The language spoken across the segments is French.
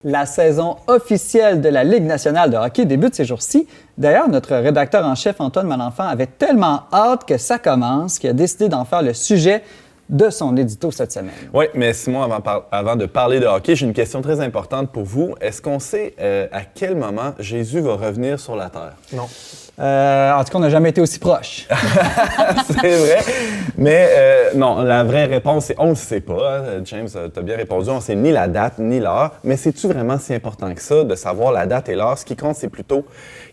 La saison officielle de la Ligue nationale de hockey débute ces jours-ci. D'ailleurs, notre rédacteur en chef, Antoine Malenfant, avait tellement hâte que ça commence qu'il a décidé d'en faire le sujet de son édito cette semaine. Oui, mais Simon, avant de parler de hockey, j'ai une question très importante pour vous. Est-ce qu'on sait à quel moment Jésus va revenir sur la terre? Non. En tout cas, on n'a jamais été aussi proche. C'est vrai. Mais non, la vraie réponse, c'est on ne le sait pas. Hein. James, tu as bien répondu. On ne sait ni la date ni l'heure. Mais c'est-tu vraiment si important que ça de savoir la date et l'heure? Ce qui compte, c'est plutôt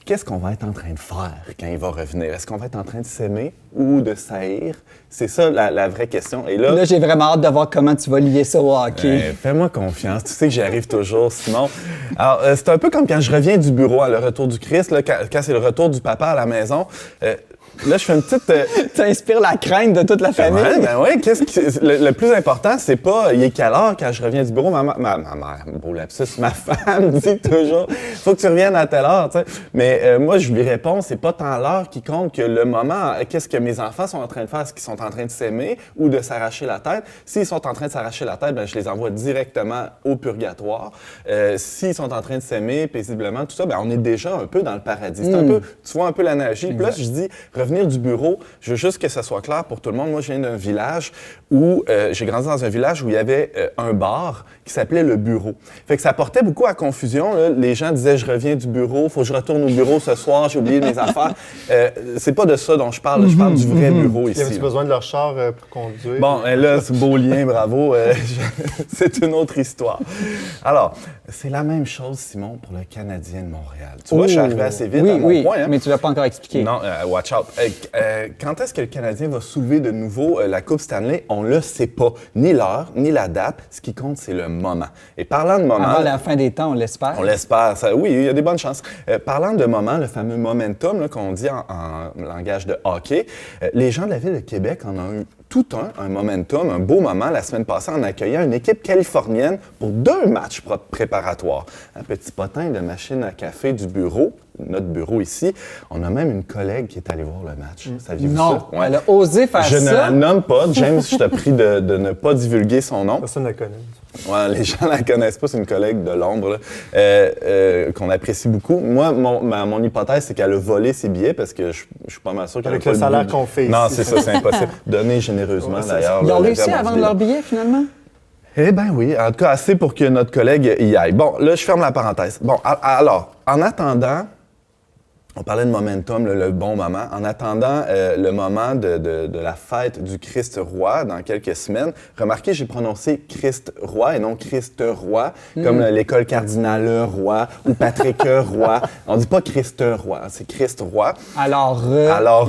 qu'est-ce qu'on va être en train de faire quand il va revenir? Est-ce qu'on va être en train de s'aimer ou de s'haïr? C'est ça la vraie question. Et là, j'ai vraiment hâte de voir comment tu vas lier ça au hockey. Fais-moi confiance. Tu sais que j'y arrive toujours, Simon. Alors, c'est un peu comme quand je reviens du bureau à le retour du Christ, là, quand c'est le retour du papa à la maison. Là, je fais une petite... Tu inspires la crainte de toute la famille. Oui. Le plus important, c'est pas il est quelle heure quand je reviens du bureau. Ma mère, beau lapsus, ma femme dit toujours faut que tu reviennes à telle heure. Tu sais. Mais moi, je lui réponds, c'est pas tant l'heure qui compte que le moment. Qu'est-ce que mes enfants sont en train de faire? Est-ce qu'ils sont en train de s'aimer ou de s'arracher la tête? S'ils sont en train de s'arracher la tête, je les envoie directement au purgatoire. S'ils sont en train de s'aimer paisiblement, tout ça, on est déjà un peu dans le paradis. C'est un peu, tu vois un peu l'analogie. Puis là, je dis revenir du bureau, je veux juste que ça soit clair pour tout le monde. Moi, je viens d'un village où j'ai grandi dans un village où il y avait un bar qui s'appelait le bureau. Fait que ça portait beaucoup à confusion. Là. Les gens disaient je reviens du bureau, faut que je retourne au bureau ce soir, j'ai oublié mes affaires. C'est pas de ça dont je parle. Je parle du vrai bureau ici. Avez-tu besoin de leur char pour conduire? Bon, là, c'est beau lien, bravo. C'est une autre histoire. Alors, c'est la même chose, Simon, pour le Canadien de Montréal. Tu vois, je suis arrivé assez vite à mon point. Hein? Mais tu l'as pas encore expliqué. Non, watch out. Quand est-ce que le Canadien va soulever de nouveau la Coupe Stanley? On le sait pas. Ni l'heure, ni la date. Ce qui compte, c'est le moment. Et parlant de moment... Avant la fin des temps, on l'espère. On l'espère. Oui, il y a des bonnes chances. Parlant de moment, le fameux momentum là, qu'on dit en langage de hockey, les gens de la Ville de Québec en ont eu tout un momentum, un beau moment la semaine passée en accueillant une équipe californienne pour 2 matchs préparatoires. Un petit potin de machine à café du bureau, notre bureau ici. On a même une collègue qui est allée voir le match. Saviez-vous ça? Non, elle a osé faire ça. Je ne la nomme pas. James, je te prie de ne pas divulguer son nom. Personne ne la connaît. Ouais, les gens ne la connaissent pas, c'est une collègue de l'ombre qu'on apprécie beaucoup. Moi, mon hypothèse, c'est qu'elle a volé ses billets parce que je suis pas mal sûr qu'elle a pas le salaire qu'on fait ici. Non, c'est ça, c'est impossible. Donner généreusement, d'ailleurs. Ils ont réussi à vendre leurs billets, finalement? Eh bien oui, en tout cas, assez pour que notre collègue y aille. Bon, là, je ferme la parenthèse. Bon, alors, en attendant... On parlait de momentum, le bon moment. En attendant le moment de la fête du Christ roi dans quelques semaines, remarquez, j'ai prononcé Christ roi et non Christ roi, comme l'école cardinale roi ou Patrick roi. On dit pas Christ roi, c'est Christ roi. Alors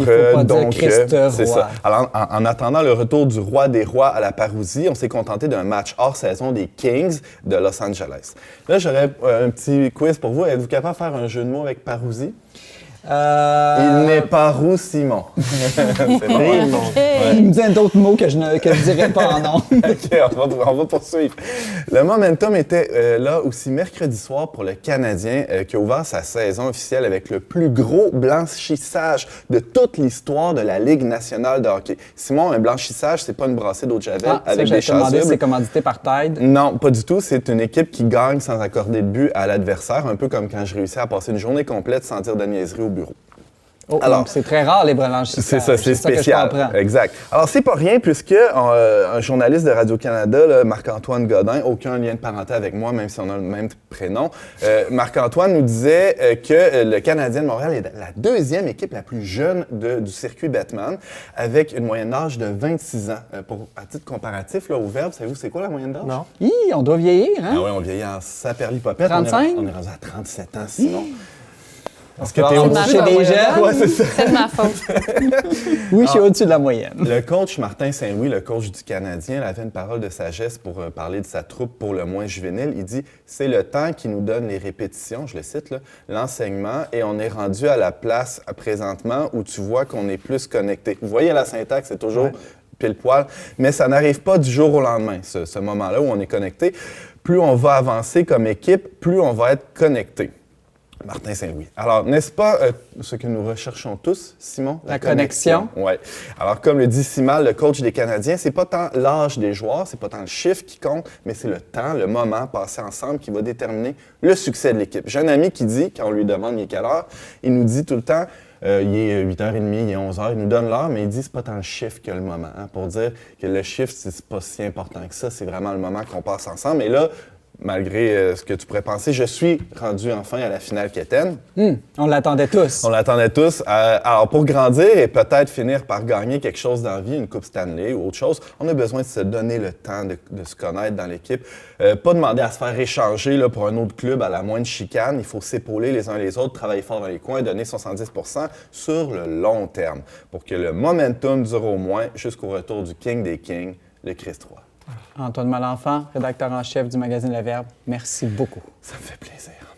il faut pas donc, dire Christ roi. C'est ça. Alors, en attendant le retour du roi des rois à la Parousie, on s'est contenté d'un match hors saison des Kings de Los Angeles. Là, j'aurais un petit quiz pour vous. Êtes-vous capable de faire un jeu de mots avec Parousie? Il n'est pas roux, Simon. C'est bon. Il me dit d'autres mots que je dirais pas en nom. OK, on va poursuivre. Le momentum était là aussi mercredi soir pour le Canadien qui a ouvert sa saison officielle avec le plus gros blanchissage de toute l'histoire de la Ligue nationale de hockey. Simon, un blanchissage, c'est pas une brassée d'eau de javel avec des chasubles. C'est commandité par Tide? Non, pas du tout. C'est une équipe qui gagne sans accorder de but à l'adversaire, un peu comme quand je réussis à passer une journée complète sans dire de niaiserie au bureau. Alors, c'est très rare les blanchissages. C'est ça, c'est spécial. Ça que je comprends. Exact. Alors, c'est pas rien puisque un journaliste de Radio-Canada, Marc-Antoine Godin, aucun lien de parenté avec moi, même si on a le même prénom, Marc-Antoine nous disait que le Canadien de Montréal est la 2e équipe la plus jeune du circuit Bettman, avec une moyenne d'âge de 26 ans. À titre comparatif, là, au Verbe, savez-vous c'est quoi la moyenne d'âge? Non. On doit vieillir, hein? Ah oui, on vieillit en saperlipopette. 35? On est rendu à 37 ans, sinon. Est-ce que t'es au-dessus des jeunes? Ouais, c'est ça. C'est de ma faute. Oui, je suis au-dessus de la moyenne. Le coach Martin Saint-Louis, le coach du Canadien, avait une parole de sagesse pour parler de sa troupe pour le moins juvénile. Il dit « C'est le temps qui nous donne les répétitions », je le cite, là, l'enseignement, et on est rendu à la place présentement où tu vois qu'on est plus connecté. Vous voyez la syntaxe, c'est toujours pile poil, mais ça n'arrive pas du jour au lendemain, ce moment-là où on est connecté. Plus on va avancer comme équipe, plus on va être connecté. Martin Saint-Louis. Alors, n'est-ce pas ce que nous recherchons tous, Simon? La connexion. Oui. Alors, comme le dit Simal, le coach des Canadiens, c'est pas tant l'âge des joueurs, c'est pas tant le chiffre qui compte, mais c'est le temps, le moment passé ensemble qui va déterminer le succès de l'équipe. J'ai un ami qui dit, quand on lui demande il est quelle heure, il nous dit tout le temps, il est 8h30, il est 11h, il nous donne l'heure, mais il dit c'est pas tant le chiffre que le moment. Hein, pour dire que le chiffre, c'est pas si important que ça, c'est vraiment le moment qu'on passe ensemble. Et là, malgré ce que tu pourrais penser, je suis rendu enfin à la finale quétaine. On l'attendait tous. On l'attendait tous. Alors, pour grandir et peut-être finir par gagner quelque chose dans la vie, une Coupe Stanley ou autre chose, on a besoin de se donner le temps de se connaître dans l'équipe. Pas demander à se faire échanger là, pour un autre club à la moindre chicane. Il faut s'épauler les uns les autres, travailler fort dans les coins, donner 70% sur le long terme pour que le momentum dure au moins jusqu'au retour du King des Kings, le Christ III. Antoine Malenfant, rédacteur en chef du magazine Le Verbe, merci beaucoup. Ça me fait plaisir.